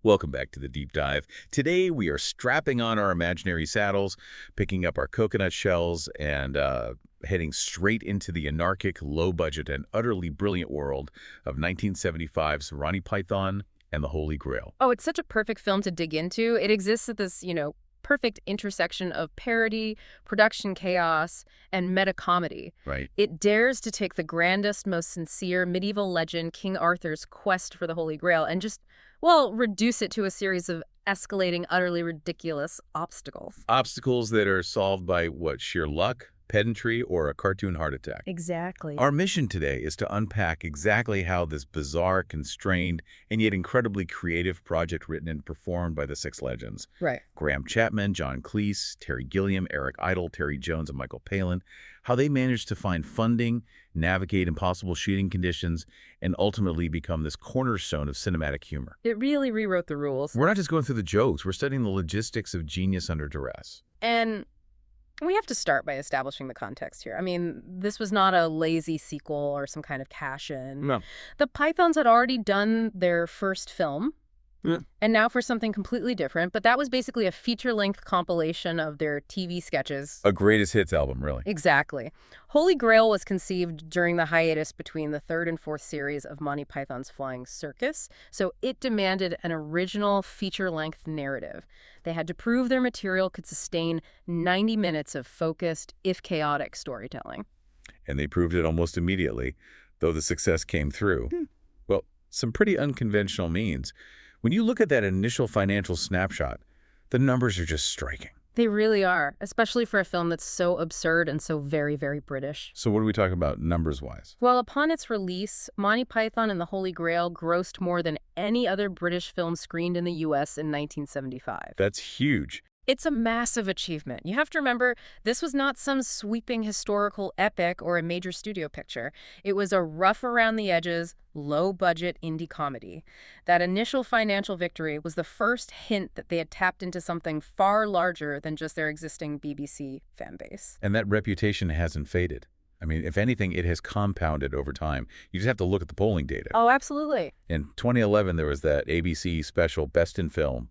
Welcome back to the Deep Dive. Today we are strapping on our imaginary saddles, picking up our coconut shells, and heading straight into the anarchic, low-budget, and utterly brilliant world of 1975's Monty Python and the Holy Grail. Oh, it's such a perfect film to dig into. It exists at this, perfect intersection of parody, production chaos, and meta-comedy. Right. It dares to take the grandest, most sincere medieval legend, King Arthur's quest for the Holy Grail, and just, reduce it to a series of escalating, utterly ridiculous obstacles. Obstacles that are solved by, sheer luck, pedantry, or a cartoon heart attack. Exactly. Our mission today is to unpack exactly how this bizarre, constrained, and yet incredibly creative project written and performed by the six legends. Right. Graham Chapman, John Cleese, Terry Gilliam, Eric Idle, Terry Jones, and Michael Palin. How they managed to find funding, navigate impossible shooting conditions, and ultimately become this cornerstone of cinematic humor. It really rewrote the rules. We're not just going through the jokes, we're studying the logistics of genius under duress. And we have to start by establishing the context here. I mean, this was not a lazy sequel or some kind of cash-in. No. The Pythons had already done their first film, and now for something completely different. But that was basically a feature-length compilation of their TV sketches. A greatest hits album, really. Exactly. Holy Grail was conceived during the hiatus between the third and fourth series of Monty Python's Flying Circus, so it demanded an original feature-length narrative. They had to prove their material could sustain 90 minutes of focused, if chaotic, storytelling. And they proved it almost immediately, though the success came through. Well, some pretty unconventional means. When you look at that initial financial snapshot, the numbers are just striking. They really are, especially for a film that's so absurd and so very, very British. So what are we talking about numbers-wise? Well, upon its release, Monty Python and the Holy Grail grossed more than any other British film screened in the U.S. in 1975. That's huge. It's a massive achievement. You have to remember, this was not some sweeping historical epic or a major studio picture. It was a rough-around-the-edges, low-budget indie comedy. That initial financial victory was the first hint that they had tapped into something far larger than just their existing BBC fan base. And that reputation hasn't faded. I mean, if anything, it has compounded over time. You just have to look at the polling data. Oh, absolutely. In 2011, there was that ABC special Best in Film,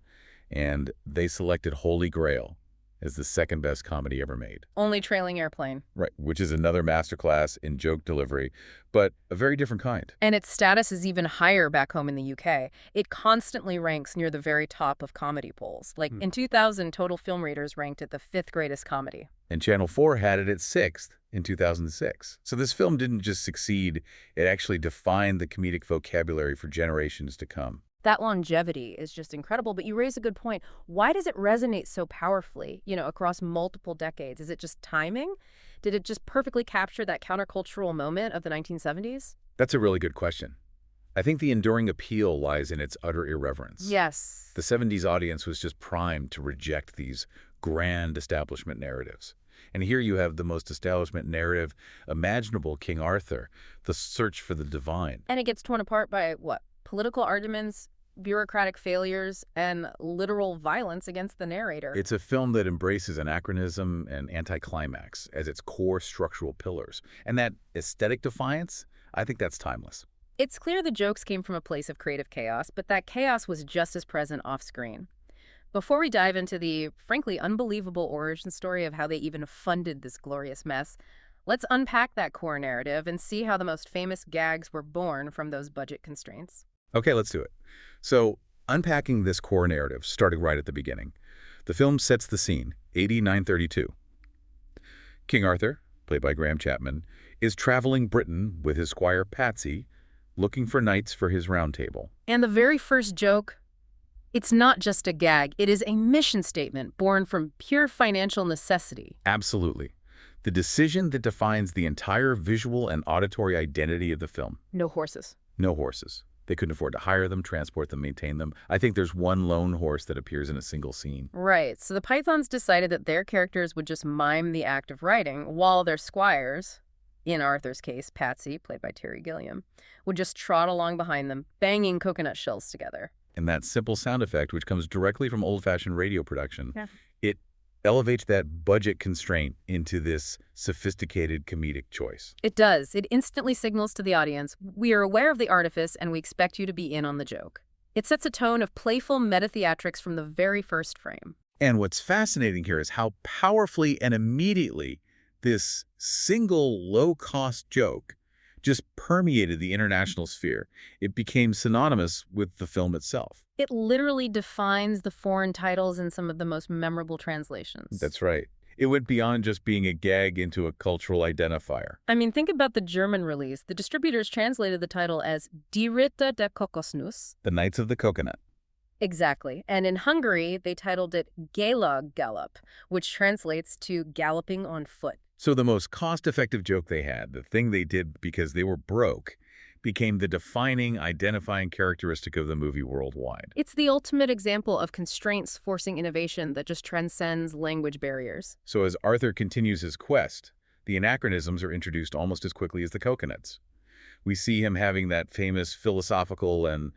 and they selected Holy Grail as the second best comedy ever made. Only trailing Airplane. Right, which is another masterclass in joke delivery, but a very different kind. And its status is even higher back home in the UK. It constantly ranks near the very top of comedy polls. Like in 2000, Total Film Readers ranked it the 5th greatest comedy. And Channel 4 had it at 6th in 2006. So this film didn't just succeed, it actually defined the comedic vocabulary for generations to come. That longevity is just incredible, but you raise a good point. Why does it resonate so powerfully, across multiple decades? Is it just timing? Did it just perfectly capture that countercultural moment of the 1970s? That's a really good question. I think the enduring appeal lies in its utter irreverence. Yes. The 70s audience was just primed to reject these grand establishment narratives. And here you have the most establishment narrative imaginable, King Arthur, the search for the divine. And it gets torn apart by, political arguments, bureaucratic failures, and literal violence against the narrator. It's a film that embraces anachronism and anticlimax as its core structural pillars. And that aesthetic defiance, I think that's timeless. It's clear the jokes came from a place of creative chaos, but that chaos was just as present off-screen. Before we dive into the, frankly, unbelievable origin story of how they even funded this glorious mess, let's unpack that core narrative and see how the most famous gags were born from those budget constraints. Okay, let's do it. So, unpacking this core narrative, starting right at the beginning. The film sets the scene, AD 932. King Arthur, played by Graham Chapman, is traveling Britain with his squire Patsy, looking for knights for his round table. And the very first joke, it's not just a gag, it is a mission statement born from pure financial necessity. Absolutely. The decision that defines the entire visual and auditory identity of the film. No horses. No horses. They couldn't afford to hire them, transport them, maintain them. I think there's one lone horse that appears in a single scene. Right. So the Pythons decided that their characters would just mime the act of riding, while their squires, in Arthur's case, Patsy, played by Terry Gilliam, would just trot along behind them, banging coconut shells together. And that simple sound effect, which comes directly from old-fashioned radio production, it elevates that budget constraint into this sophisticated comedic choice. It does. It instantly signals to the audience, we are aware of the artifice and we expect you to be in on the joke. It sets a tone of playful meta-theatrics from the very first frame. And what's fascinating here is how powerfully and immediately this single low-cost joke just permeated the international sphere. It became synonymous with the film itself. It literally defines the foreign titles in some of the most memorable translations. That's right. It went beyond just being a gag into a cultural identifier. I mean, think about the German release. The distributors translated the title as Die Ritter der Kokosnuss. The Knights of the Coconut. Exactly. And in Hungary, they titled it Galag Gallop, which translates to galloping on foot. So the most cost-effective joke they had, the thing they did because they were broke, became the defining, identifying characteristic of the movie worldwide. It's the ultimate example of constraints forcing innovation that just transcends language barriers. So as Arthur continues his quest, the anachronisms are introduced almost as quickly as the coconuts. We see him having that famous philosophical and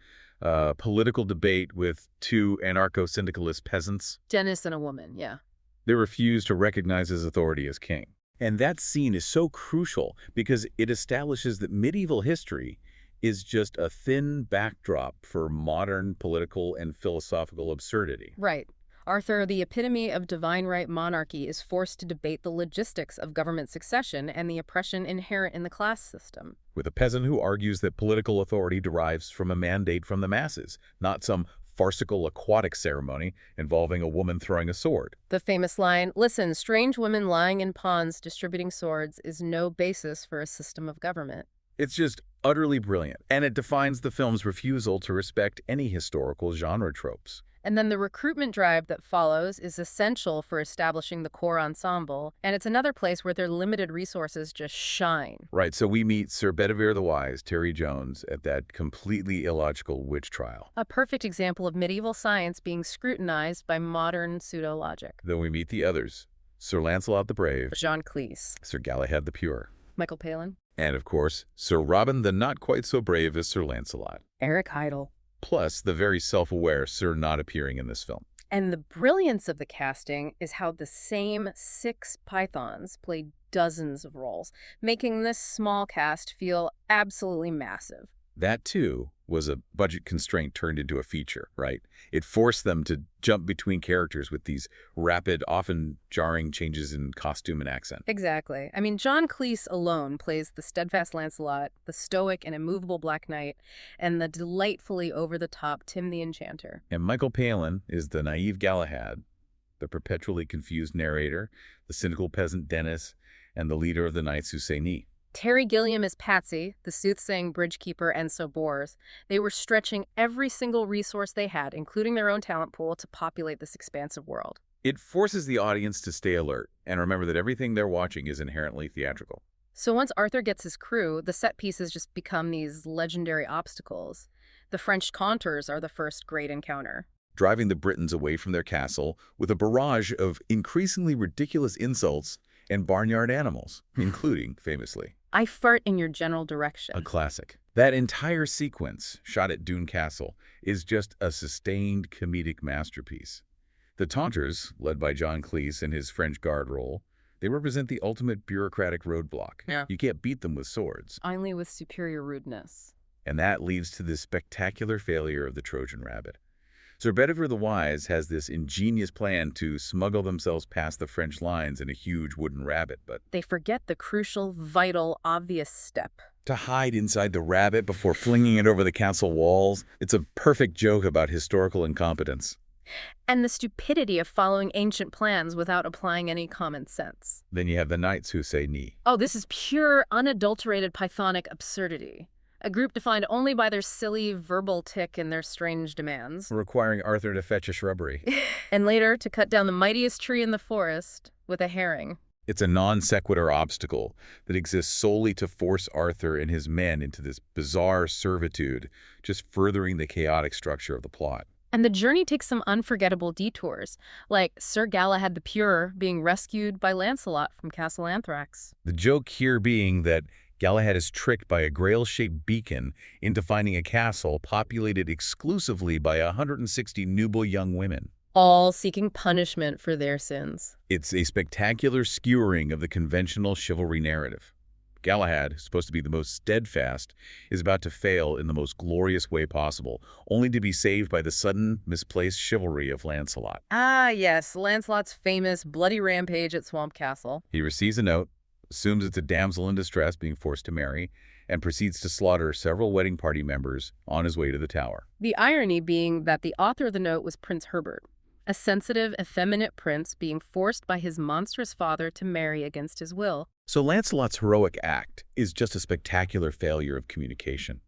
political debate with two anarcho-syndicalist peasants. Dennis and a woman, yeah. They refuse to recognize his authority as king. And that scene is so crucial because it establishes that medieval history is just a thin backdrop for modern political and philosophical absurdity. Right. Arthur, the epitome of divine right monarchy, is forced to debate the logistics of government succession and the oppression inherent in the class system. With a peasant who argues that political authority derives from a mandate from the masses, not some farcical aquatic ceremony involving a woman throwing a sword. The famous line, "Listen, strange women lying in ponds distributing swords is no basis for a system of government." It's just utterly brilliant, and it defines the film's refusal to respect any historical genre tropes. And then the recruitment drive that follows is essential for establishing the core ensemble, and it's another place where their limited resources just shine. Right, so we meet Sir Bedivere the Wise, Terry Jones, at that completely illogical witch trial. A perfect example of medieval science being scrutinized by modern pseudo-logic. Then we meet the others, Sir Lancelot the Brave, John Cleese, Sir Galahad the Pure, Michael Palin, and of course, Sir Robin the not quite so brave as Sir Lancelot. Eric Idle. Plus the very self-aware Sir not appearing in this film. And the brilliance of the casting is how the same 6 pythons played dozens of roles, making this small cast feel absolutely massive. That, too, was a budget constraint turned into a feature, right? It forced them to jump between characters with these rapid, often jarring changes in costume and accent. Exactly. I mean, John Cleese alone plays the steadfast Lancelot, the stoic and immovable Black Knight, and the delightfully over-the-top Tim the Enchanter. And Michael Palin is the naive Galahad, the perpetually confused narrator, the cynical peasant Dennis, and the leader of the knights who say ni. Terry Gilliam is Patsy, the soothsaying bridgekeeper and Sobors. They were stretching every single resource they had, including their own talent pool, to populate this expansive world. It forces the audience to stay alert and remember that everything they're watching is inherently theatrical. So once Arthur gets his crew, the set pieces just become these legendary obstacles. The French contours are the first great encounter, Driving the Britons away from their castle with a barrage of increasingly ridiculous insults and barnyard animals, including, famously, "I fart in your general direction." a classic. That entire sequence, shot at Doune Castle, is just a sustained comedic masterpiece. The Taunters, led by John Cleese in his French Guard role, they represent the ultimate bureaucratic roadblock. Yeah. You can't beat them with swords. Only with superior rudeness. And that leads to the spectacular failure of the Trojan rabbit. Sir Bedivere the Wise has this ingenious plan to smuggle themselves past the French lines in a huge wooden rabbit, but They forget the crucial, vital, obvious step. to hide inside the rabbit before flinging it over the castle walls, it's a perfect joke about historical incompetence. And the stupidity of following ancient plans without applying any common sense. Then you have the knights who say ni. Oh, this is pure, unadulterated Pythonic absurdity. A group defined only by their silly verbal tick and their strange demands. Requiring Arthur to fetch a shrubbery. And later to cut down the mightiest tree in the forest with a herring. It's a non sequitur obstacle that exists solely to force Arthur and his men into this bizarre servitude, just furthering the chaotic structure of the plot. And the journey takes some unforgettable detours, like Sir Galahad the Pure being rescued by Lancelot from Castle Anthrax. The joke here being that Galahad is tricked by a grail-shaped beacon into finding a castle populated exclusively by 160 nubile young women. All seeking punishment for their sins. It's a spectacular skewering of the conventional chivalry narrative. Galahad, who's supposed to be the most steadfast, is about to fail in the most glorious way possible, only to be saved by the sudden, misplaced chivalry of Lancelot. Ah, yes, Lancelot's famous bloody rampage at Swamp Castle. He receives a note, assumes it's a damsel in distress being forced to marry, and proceeds to slaughter several wedding party members on his way to the tower. The irony being that the author of the note was Prince Herbert, a sensitive, effeminate prince being forced by his monstrous father to marry against his will. So Lancelot's heroic act is just a spectacular failure of communication.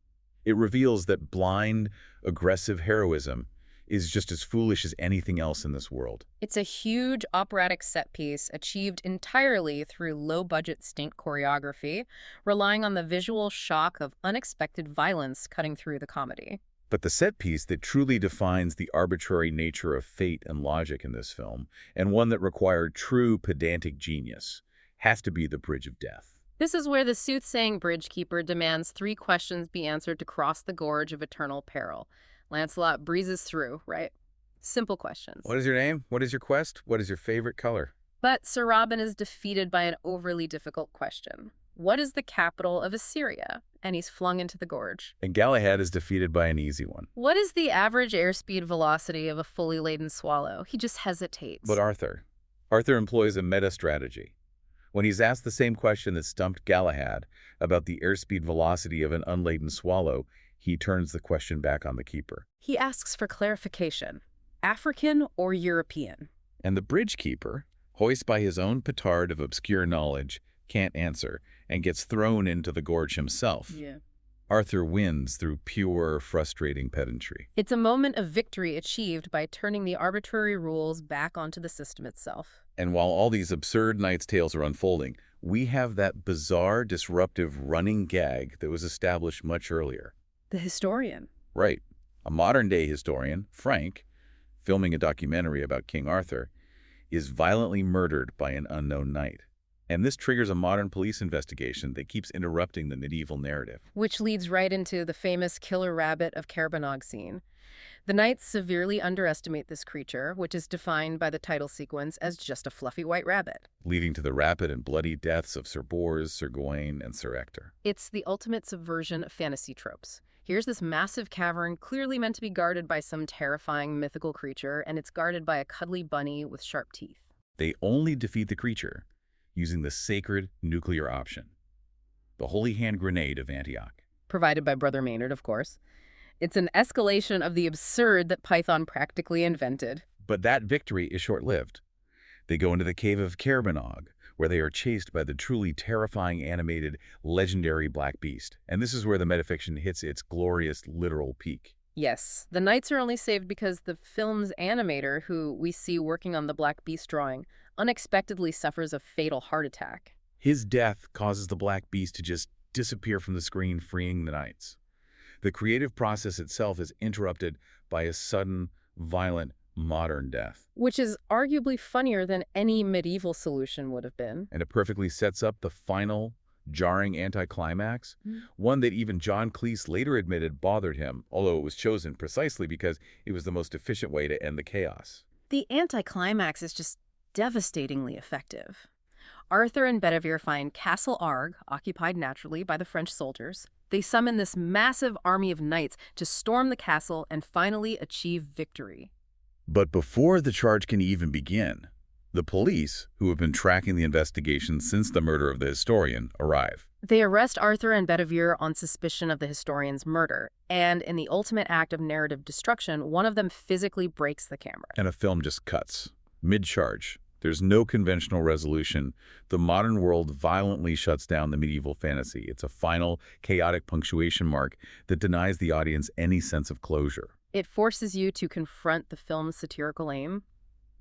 It reveals that blind, aggressive heroism is just as foolish as anything else in this world. It's a huge operatic set piece achieved entirely through low-budget stunt choreography, relying on the visual shock of unexpected violence cutting through the comedy. But the set piece that truly defines the arbitrary nature of fate and logic in this film, and one that required true pedantic genius, has to be the Bridge of Death. This is where the soothsaying bridge-keeper demands 3 questions be answered to cross the gorge of eternal peril. Lancelot breezes through, right? Simple questions. What is your name? What is your quest? What is your favorite color? But Sir Robin is defeated by an overly difficult question. What is the capital of Assyria? And he's flung into the gorge. And Galahad is defeated by an easy one. What is the average airspeed velocity of a fully laden swallow? He just hesitates. But Arthur employs a meta strategy. When he's asked the same question that stumped Galahad about the airspeed velocity of an unladen swallow, he turns the question back on the keeper. He asks for clarification. African or European? And the bridge keeper, hoist by his own petard of obscure knowledge, can't answer and gets thrown into the gorge himself. Yeah. Arthur wins through pure, frustrating pedantry. It's a moment of victory achieved by turning the arbitrary rules back onto the system itself. And while all these absurd Knight's Tales are unfolding, we have that bizarre, disruptive running gag that was established much earlier. The historian. Right. A modern-day historian, Frank, filming a documentary about King Arthur, is violently murdered by an unknown knight. And this triggers a modern police investigation that keeps interrupting the medieval narrative. Which leads right into the famous killer rabbit of Caerbannog scene. The knights severely underestimate this creature, which is defined by the title sequence as just a fluffy white rabbit. Leading to the rapid and bloody deaths of Sir Bors, Sir Gawain, and Sir Ector. It's the ultimate subversion of fantasy tropes. Here's this massive cavern clearly meant to be guarded by some terrifying mythical creature, and it's guarded by a cuddly bunny with sharp teeth. They only defeat the creature using the sacred nuclear option, the Holy Hand Grenade of Antioch. Provided by Brother Maynard, of course. It's an escalation of the absurd that Python practically invented. But that victory is short-lived. They go into the cave of Caerbannog, where they are chased by the truly terrifying animated legendary Black Beast. And this is where the metafiction hits its glorious literal peak. Yes, the knights are only saved because the film's animator, who we see working on the Black Beast drawing, unexpectedly suffers a fatal heart attack. His death causes the Black Beast to just disappear from the screen, freeing the knights. The creative process itself is interrupted by a sudden, violent, modern death. Which is arguably funnier than any medieval solution would have been. And it perfectly sets up the final, jarring anticlimax, one that even John Cleese later admitted bothered him, although it was chosen precisely because it was the most efficient way to end the chaos. The anticlimax is just devastatingly effective. Arthur and Bedivere find Castle Arg, occupied naturally by the French soldiers. They summon this massive army of knights to storm the castle and finally achieve victory. But before the charge can even begin, the police, who have been tracking the investigation since the murder of the historian, arrive. They arrest Arthur and Bedivere on suspicion of the historian's murder, and in the ultimate act of narrative destruction, one of them physically breaks the camera. And a film just cuts. Mid-charge. There's no conventional resolution. The modern world violently shuts down the medieval fantasy. It's a final, chaotic punctuation mark that denies the audience any sense of closure. It forces you to confront the film's satirical aim.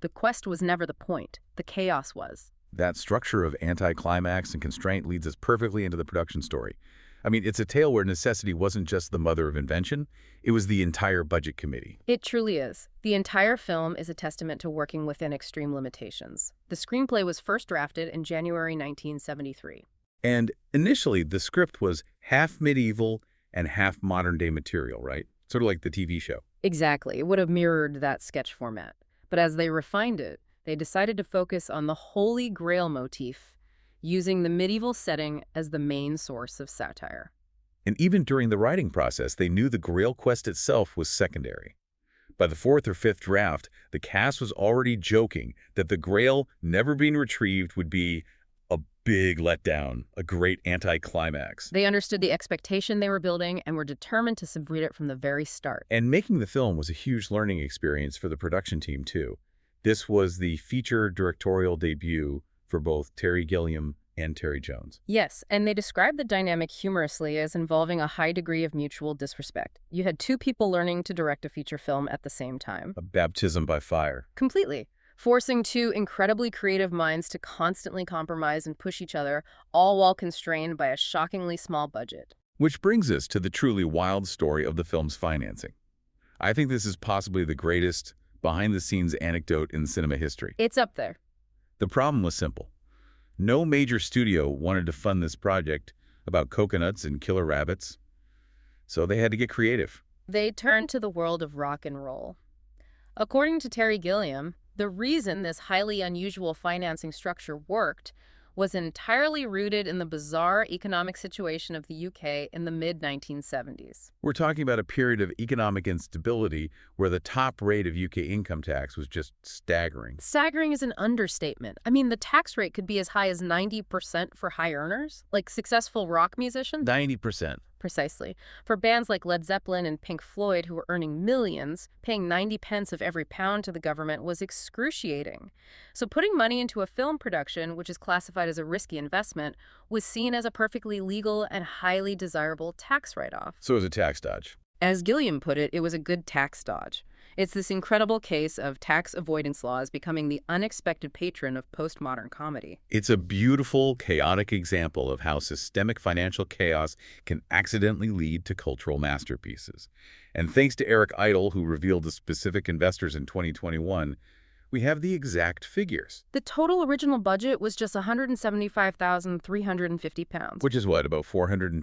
The quest was never the point. The chaos was. That structure of anticlimax and constraint leads us perfectly into the production story. I mean, it's a tale where necessity wasn't just the mother of invention, it was the entire budget committee. It truly is. The entire film is a testament to working within extreme limitations. The screenplay was first drafted in January 1973. And initially, the script was half medieval and half modern-day material, right? Sort of like the TV show. Exactly. It would have mirrored that sketch format. But as they refined it, they decided to focus on the Holy Grail motif, using the medieval setting as the main source of satire. And even during the writing process, they knew the Grail quest itself was secondary. By the fourth or fifth draft, the cast was already joking that the Grail never being retrieved would be a big letdown, a great anticlimax. They understood the expectation they were building and were determined to subvert it from the very start. And making the film was a huge learning experience for the production team, too. This was the feature directorial debut for both Terry Gilliam and Terry Jones. Yes, and they described the dynamic humorously as involving a high degree of mutual disrespect. You had two people learning to direct a feature film at the same time. A baptism by fire. Completely. Forcing two incredibly creative minds to constantly compromise and push each other, all while constrained by a shockingly small budget. Which brings us to the truly wild story of the film's financing. I think this is possibly the greatest behind-the-scenes anecdote in cinema history. It's up there. The problem was simple. No major studio wanted to fund this project about coconuts and killer rabbits, so they had to get creative. They turned to the world of rock and roll. According to Terry Gilliam, the reason this highly unusual financing structure worked was entirely rooted in the bizarre economic situation of the UK in the mid-1970s. We're talking about a period of economic instability where the top rate of UK income tax was just staggering. Staggering is an understatement. I mean, the tax rate could be as high as 90% for high earners, like successful rock musicians. 90%. Precisely. For bands like Led Zeppelin and Pink Floyd, who were earning millions, paying 90 pence of every pound to the government was excruciating. So putting money into a film production, which is classified as a risky investment, was seen as a perfectly legal and highly desirable tax write-off. So it was a tax dodge. As Gilliam put it was a good tax dodge. It's this incredible case of tax avoidance laws becoming the unexpected patron of postmodern comedy. It's a beautiful, chaotic example of how systemic financial chaos can accidentally lead to cultural masterpieces. And thanks to Eric Idle, who revealed the specific investors in 2021, we have the exact figures. The total original budget was just £175,350. Which is what, about $410,000 in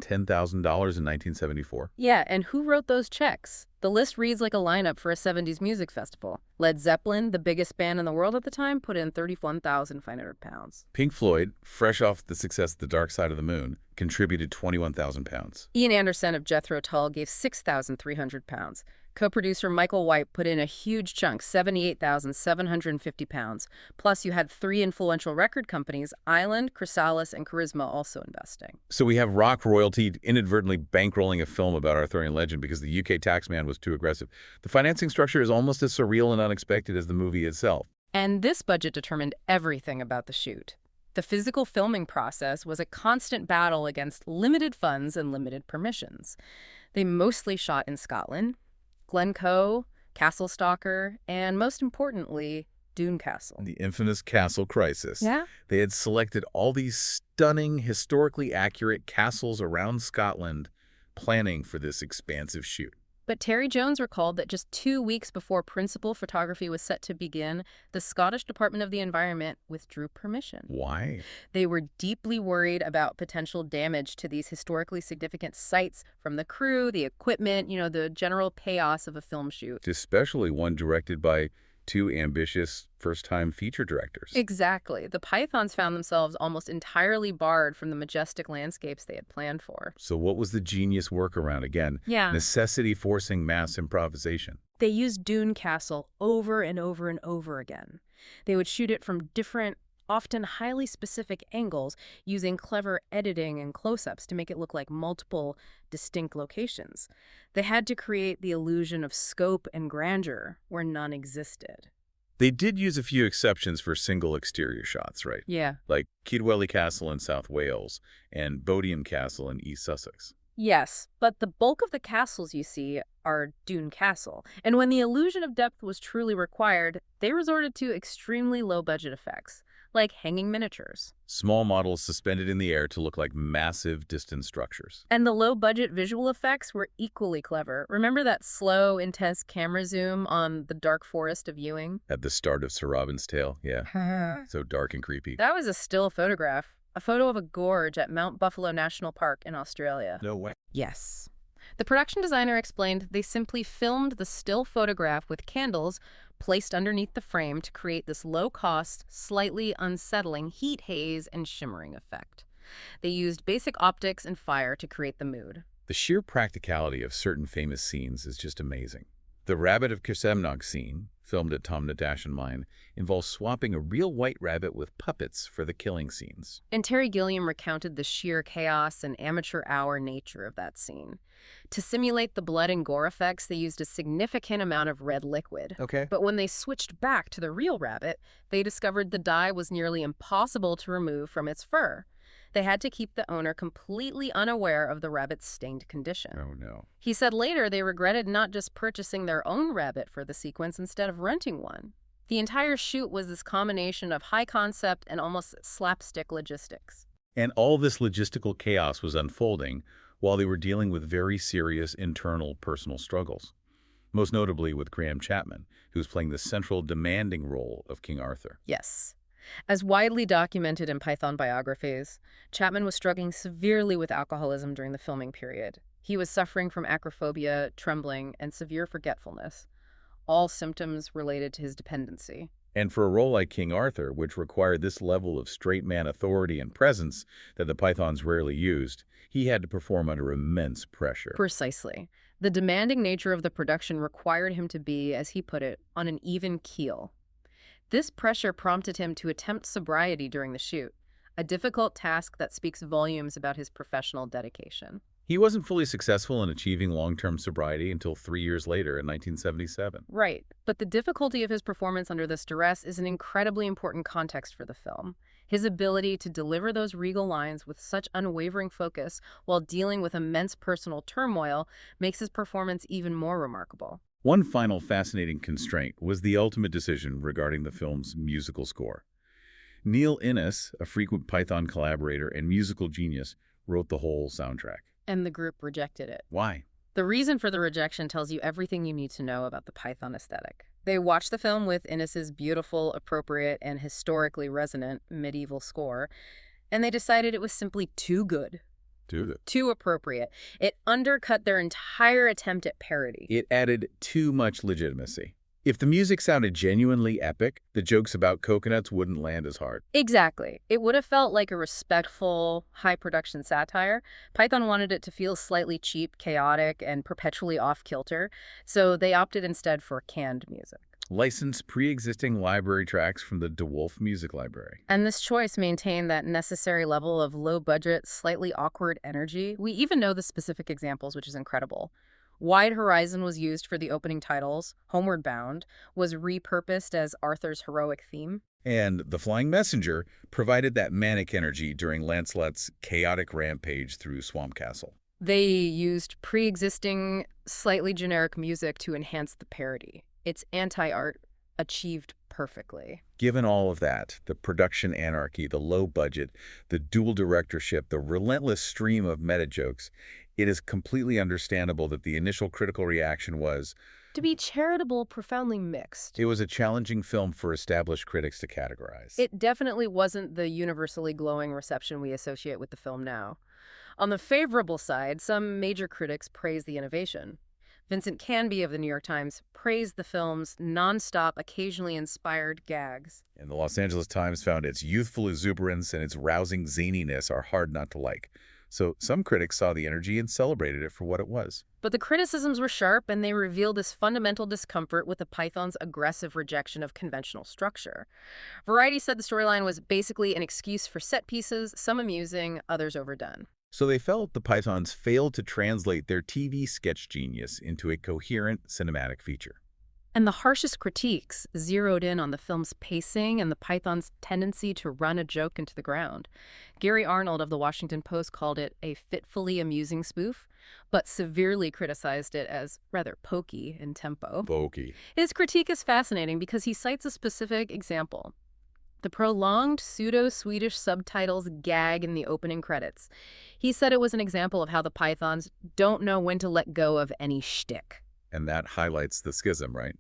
1974? Yeah, and who wrote those checks? The list reads like a lineup for a 70s music festival. Led Zeppelin, the biggest band in the world at the time, put in £31,500. Pink Floyd, fresh off the success of The Dark Side of the Moon, contributed £21,000. Ian Anderson of Jethro Tull gave £6,300. Co-producer Michael White put in a huge chunk, £78,750. Plus, you had three influential record companies, Island, Chrysalis, and Charisma, also investing. So we have rock royalty inadvertently bankrolling a film about Arthurian legend because the UK taxman was too aggressive. The financing structure is almost as surreal and unexpected as the movie itself. And this budget determined everything about the shoot. The physical filming process was a constant battle against limited funds and limited permissions. They mostly shot in Scotland, Glencoe, Castle Stalker, and most importantly, Doune Castle. The infamous Castle Crisis. Yeah? They had selected all these stunning, historically accurate castles around Scotland, planning for this expansive shoot. But Terry Jones recalled that just 2 weeks before principal photography was set to begin, the Scottish Department of the Environment withdrew permission. Why? They were deeply worried about potential damage to these historically significant sites from the crew, the equipment, the general chaos of a film shoot. Especially one directed by two ambitious first-time feature directors. Exactly. The Pythons found themselves almost entirely barred from the majestic landscapes they had planned for. So what was the genius workaround again? Yeah. Necessity forcing mass improvisation. They used Doune Castle over and over and over again. They would shoot it from different, often highly specific angles, using clever editing and close-ups to make it look like multiple, distinct locations. They had to create the illusion of scope and grandeur where none existed. They did use a few exceptions for single exterior shots, right? Yeah. Like Kidwelly Castle in South Wales and Bodiam Castle in East Sussex. Yes, but the bulk of the castles you see are Doune Castle. And when the illusion of depth was truly required, they resorted to extremely low-budget effects, like hanging miniatures. Small models suspended in the air to look like massive distant structures. And the low-budget visual effects were equally clever. Remember that slow, intense camera zoom on the dark forest of Ewing? At the start of Sir Robin's Tale, yeah. So dark and creepy. That was a still photograph. A photo of a gorge at Mount Buffalo National Park in Australia. No way. Yes. The production designer explained they simply filmed the still photograph with candles placed underneath the frame to create this low-cost, slightly unsettling heat haze and shimmering effect. They used basic optics and fire to create the mood. The sheer practicality of certain famous scenes is just amazing. The Rabbit of Kersemnog scene, filmed at Tom Natashan Mine, involves swapping a real white rabbit with puppets for the killing scenes. And Terry Gilliam recounted the sheer chaos and amateur hour nature of that scene. To simulate the blood and gore effects, they used a significant amount of red liquid. Okay. But when they switched back to the real rabbit, they discovered the dye was nearly impossible to remove from its fur. They had to keep the owner completely unaware of the rabbit's stained condition. Oh, no. He said later they regretted not just purchasing their own rabbit for the sequence instead of renting one. The entire shoot was this combination of high concept and almost slapstick logistics. And all this logistical chaos was unfolding while they were dealing with very serious internal personal struggles. Most notably with Graham Chapman, who was playing the central demanding role of King Arthur. Yes. As widely documented in Python biographies, Chapman was struggling severely with alcoholism during the filming period. He was suffering from acrophobia, trembling, and severe forgetfulness, all symptoms related to his dependency. And for a role like King Arthur, which required this level of straight man authority and presence that the Pythons rarely used, he had to perform under immense pressure. Precisely. The demanding nature of the production required him to be, as he put it, on an even keel. This pressure prompted him to attempt sobriety during the shoot, a difficult task that speaks volumes about his professional dedication. He wasn't fully successful in achieving long-term sobriety until 3 years later in 1977. Right, but the difficulty of his performance under this duress is an incredibly important context for the film. His ability to deliver those regal lines with such unwavering focus while dealing with immense personal turmoil makes his performance even more remarkable. One final fascinating constraint was the ultimate decision regarding the film's musical score. Neil Innes, a frequent Python collaborator and musical genius, wrote the whole soundtrack. And the group rejected it. Why? The reason for the rejection tells you everything you need to know about the Python aesthetic. They watched the film with Innes's beautiful, appropriate, and historically resonant medieval score, and they decided it was simply too good. Too appropriate. It undercut their entire attempt at parody. It added too much legitimacy. If the music sounded genuinely epic, the jokes about coconuts wouldn't land as hard. Exactly. It would have felt like a respectful, high-production satire. Python wanted it to feel slightly cheap, chaotic, and perpetually off-kilter, so they opted instead for canned music. Licensed pre-existing library tracks from the DeWolf Music Library. And this choice maintained that necessary level of low-budget, slightly awkward energy. We even know the specific examples, which is incredible. Wide Horizon was used for the opening titles. Homeward Bound was repurposed as Arthur's heroic theme. And The Flying Messenger provided that manic energy during Lancelot's chaotic rampage through Swamp Castle. They used pre-existing, slightly generic music to enhance the parody. It's anti-art, achieved perfectly. Given all of that, the production anarchy, the low budget, the dual directorship, the relentless stream of meta jokes, it is completely understandable that the initial critical reaction was, to be charitable, profoundly mixed. It was a challenging film for established critics to categorize. It definitely wasn't the universally glowing reception we associate with the film now. On the favorable side, some major critics praised the innovation. Vincent Canby of the New York Times praised the film's nonstop, occasionally inspired gags. And the Los Angeles Times found its youthful exuberance and its rousing zaniness are hard not to like. So some critics saw the energy and celebrated it for what it was. But the criticisms were sharp, and they revealed this fundamental discomfort with the Python's aggressive rejection of conventional structure. Variety said the storyline was basically an excuse for set pieces, some amusing, others overdone. So they felt the Pythons failed to translate their TV sketch genius into a coherent cinematic feature. And the harshest critiques zeroed in on the film's pacing and the Python's tendency to run a joke into the ground. Gary Arnold of The Washington Post called it a fitfully amusing spoof, but severely criticized it as rather pokey in tempo. Pokey. His critique is fascinating because he cites a specific example. The prolonged pseudo-Swedish subtitles gag in the opening credits. He said it was an example of how the Pythons don't know when to let go of any shtick. And that highlights the schism, right?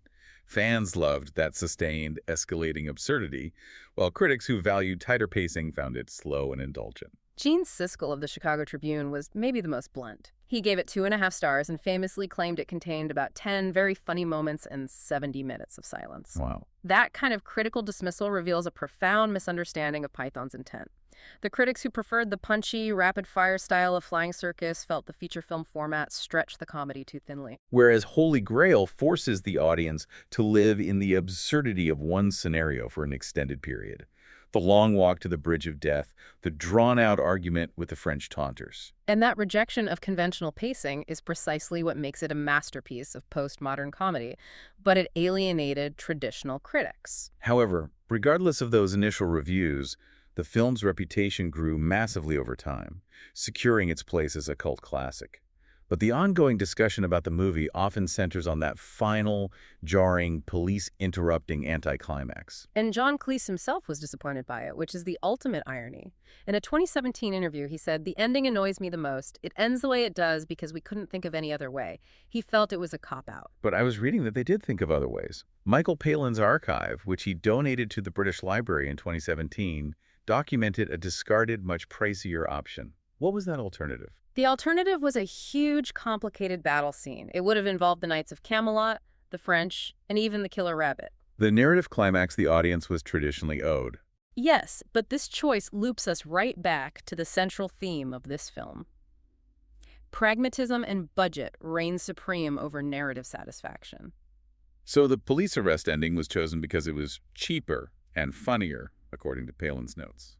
Fans loved that sustained, escalating absurdity, while critics who valued tighter pacing found it slow and indulgent. Gene Siskel of the Chicago Tribune was maybe the most blunt. He gave it 2.5 stars and famously claimed it contained about 10 very funny moments and 70 minutes of silence. Wow. That kind of critical dismissal reveals a profound misunderstanding of Python's intent. The critics who preferred the punchy, rapid-fire style of Flying Circus felt the feature film format stretched the comedy too thinly. Whereas Holy Grail forces the audience to live in the absurdity of one scenario for an extended period. The long walk to the bridge of death, the drawn-out argument with the French taunters. And that rejection of conventional pacing is precisely what makes it a masterpiece of postmodern comedy, but it alienated traditional critics. However, regardless of those initial reviews, the film's reputation grew massively over time, securing its place as a cult classic. But the ongoing discussion about the movie often centers on that final, jarring, police-interrupting anticlimax. And John Cleese himself was disappointed by it, which is the ultimate irony. In a 2017 interview, he said, "The ending annoys me the most. It ends the way it does because we couldn't think of any other way." He felt it was a cop-out. But I was reading that they did think of other ways. Michael Palin's archive, which he donated to the British Library in 2017, documented a discarded, much pricier option. What was that alternative? The alternative was a huge, complicated battle scene. It would have involved the Knights of Camelot, the French, and even the Killer Rabbit. The narrative climax the audience was traditionally owed. Yes, but this choice loops us right back to the central theme of this film. Pragmatism and budget reign supreme over narrative satisfaction. So the police arrest ending was chosen because it was cheaper and funnier, according to Palin's notes.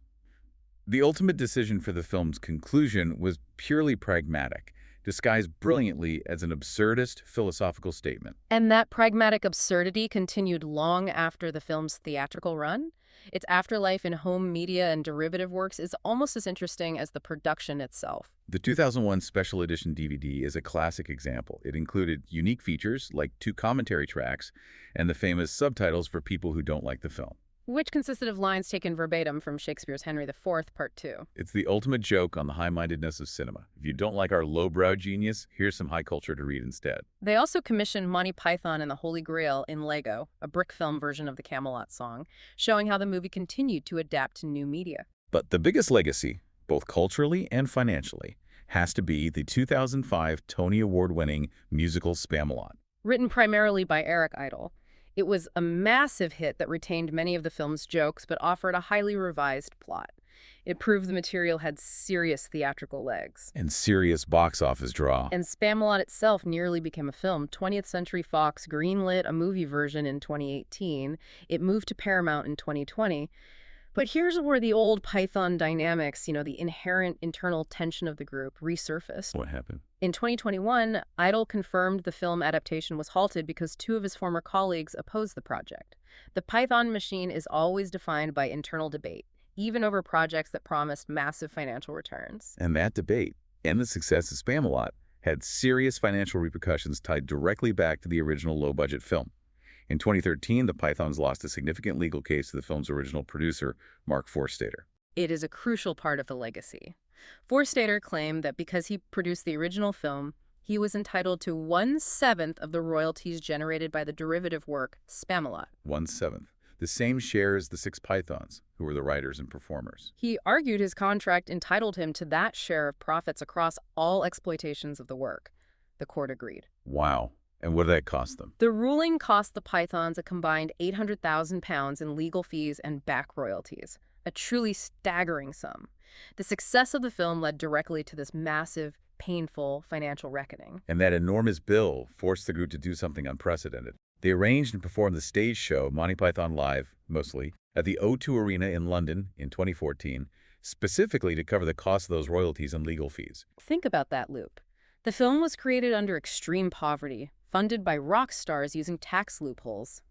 The ultimate decision for the film's conclusion was purely pragmatic, disguised brilliantly as an absurdist philosophical statement. And that pragmatic absurdity continued long after the film's theatrical run. Its afterlife in home media and derivative works is almost as interesting as the production itself. The 2001 special edition DVD is a classic example. It included unique features like 2 commentary tracks and the famous subtitles for people who don't like the film. Which consisted of lines taken verbatim from Shakespeare's Henry IV, Part 2. It's the ultimate joke on the high-mindedness of cinema. If you don't like our lowbrow genius, here's some high culture to read instead. They also commissioned Monty Python and the Holy Grail in Lego, a brick film version of the Camelot song, showing how the movie continued to adapt to new media. But the biggest legacy, both culturally and financially, has to be the 2005 Tony Award-winning musical Spamalot. Written primarily by Eric Idle, it was a massive hit that retained many of the film's jokes but offered a highly revised plot. It proved the material had serious theatrical legs. And serious box office draw. And Spamalot itself nearly became a film. 20th Century Fox greenlit a movie version in 2018. It moved to Paramount in 2020. But here's where the old Python dynamics, the inherent internal tension of the group, resurfaced. What happened? In 2021, Idle confirmed the film adaptation was halted because 2 of his former colleagues opposed the project. The Python machine is always defined by internal debate, even over projects that promised massive financial returns. And that debate, and the success of Spamalot, had serious financial repercussions tied directly back to the original low-budget film. In 2013, the Pythons lost a significant legal case to the film's original producer, Mark Forstater. It is a crucial part of the legacy. Forstater claimed that because he produced the original film, he was entitled to 1/7 of the royalties generated by the derivative work, Spamalot. 1/7. The same share as the 6 Pythons, who were the writers and performers. He argued his contract entitled him to that share of profits across all exploitations of the work. The court agreed. Wow. And what did that cost them? The ruling cost the Pythons a combined £800,000 in legal fees and back royalties, a truly staggering sum. The success of the film led directly to this massive, painful financial reckoning. And that enormous bill forced the group to do something unprecedented. They arranged and performed the stage show Monty Python Live, mostly, at the O2 Arena in London in 2014, specifically to cover the cost of those royalties and legal fees. Think about that loop. The film was created under extreme poverty, funded by rock stars using tax loopholes.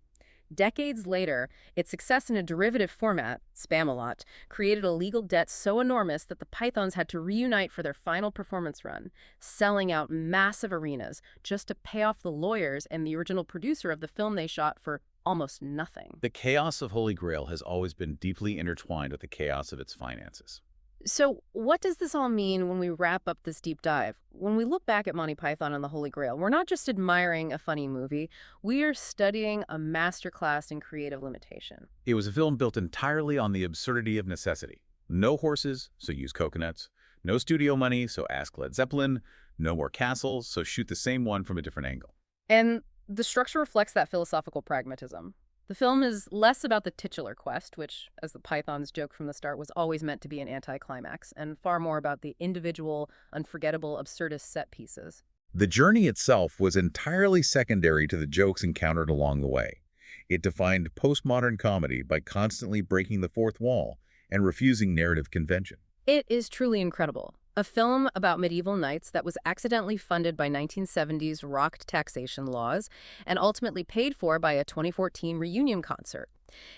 Decades later, its success in a derivative format, Spamalot, created a legal debt so enormous that the Pythons had to reunite for their final performance run, selling out massive arenas just to pay off the lawyers and the original producer of the film they shot for almost nothing. The chaos of Holy Grail has always been deeply intertwined with the chaos of its finances. So what does this all mean when we wrap up this deep dive? When we look back at Monty Python and the Holy Grail, we're not just admiring a funny movie, we are studying a masterclass in creative limitation. It was a film built entirely on the absurdity of necessity. No horses, so use coconuts. No studio money, so ask Led Zeppelin. No more castles, so shoot the same one from a different angle. And the structure reflects that philosophical pragmatism. The film is less about the titular quest, which, as the Pythons joke from the start, was always meant to be an anticlimax, and far more about the individual, unforgettable, absurdist set pieces. The journey itself was entirely secondary to the jokes encountered along the way. It defined postmodern comedy by constantly breaking the fourth wall and refusing narrative convention. It is truly incredible. A film about medieval knights that was accidentally funded by 1970s rocked taxation laws and ultimately paid for by a 2014 reunion concert.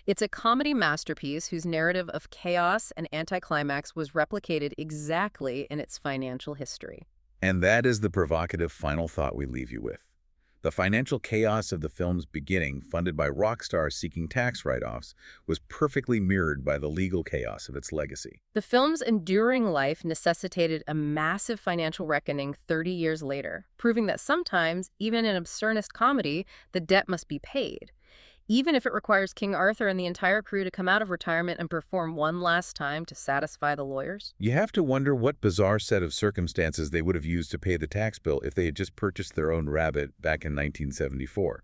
It's a comedy masterpiece whose narrative of chaos and anticlimax was replicated exactly in its financial history. And that is the provocative final thought we leave you with. The financial chaos of the film's beginning, funded by rock stars seeking tax write-offs, was perfectly mirrored by the legal chaos of its legacy. The film's enduring life necessitated a massive financial reckoning 30 years later, proving that sometimes, even in absurdist comedy, the debt must be paid, even if it requires King Arthur and the entire crew to come out of retirement and perform one last time to satisfy the lawyers. You have to wonder what bizarre set of circumstances they would have used to pay the tax bill if they had just purchased their own rabbit back in 1974.